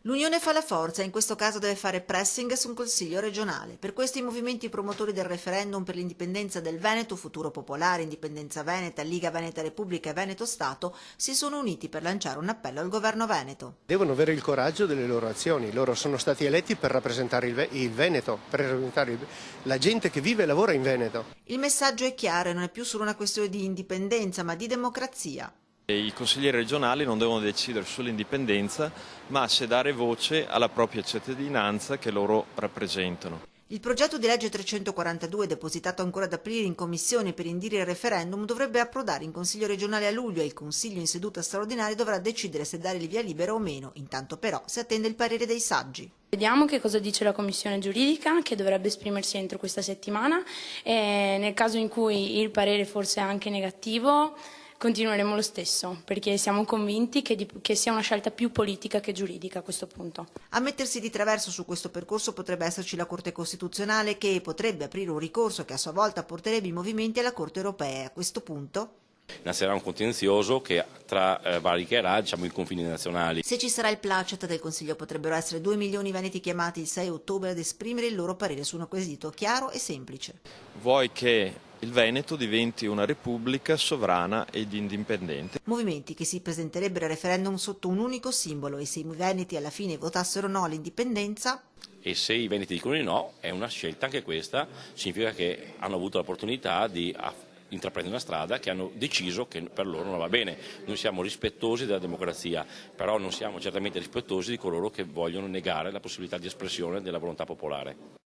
L'unione fa la forza e in questo caso deve fare pressing su un consiglio regionale. Per questo i movimenti promotori del referendum per l'indipendenza del Veneto, Futuro Popolare, Indipendenza Veneta, Liga Veneta Repubblica e Veneto Stato si sono uniti per lanciare un appello al governo veneto. Devono avere il coraggio delle loro azioni, loro sono stati eletti per rappresentare il Veneto, per rappresentare la gente che vive e lavora in Veneto. Il messaggio è chiaro e non è più solo una questione di indipendenza ma di democrazia. I consiglieri regionali non devono decidere sull'indipendenza, ma se dare voce alla propria cittadinanza che loro rappresentano. Il progetto di legge 342, depositato ancora ad aprile in commissione per indire il referendum, dovrebbe approdare in Consiglio regionale a luglio e il Consiglio in seduta straordinaria dovrà decidere se dare il via libera o meno. Intanto però si attende il parere dei saggi. Vediamo che cosa dice la Commissione giuridica, che dovrebbe esprimersi entro questa settimana, e nel caso in cui il parere fosse anche negativo continueremo lo stesso, perché siamo convinti che sia una scelta più politica che giuridica a questo punto. A mettersi di traverso su questo percorso potrebbe esserci la Corte Costituzionale, che potrebbe aprire un ricorso che a sua volta porterebbe i movimenti alla Corte Europea. A questo punto nascerà un contenzioso che varicherà i confini nazionali. se ci sarà il placet del Consiglio potrebbero essere 2 milioni i veneti chiamati il 6 ottobre ad esprimere il loro parere su un quesito chiaro e semplice. Vuoi che il Veneto diventi una repubblica sovrana ed indipendente. Movimenti che si presenterebbero al referendum sotto un unico simbolo e se i veneti alla fine votassero no all'indipendenza. E se i veneti dicono di no, è una scelta anche questa, significa che hanno avuto l'opportunità di intraprendere una strada che hanno deciso che per loro non va bene. Noi siamo rispettosi della democrazia, però non siamo certamente rispettosi di coloro che vogliono negare la possibilità di espressione della volontà popolare.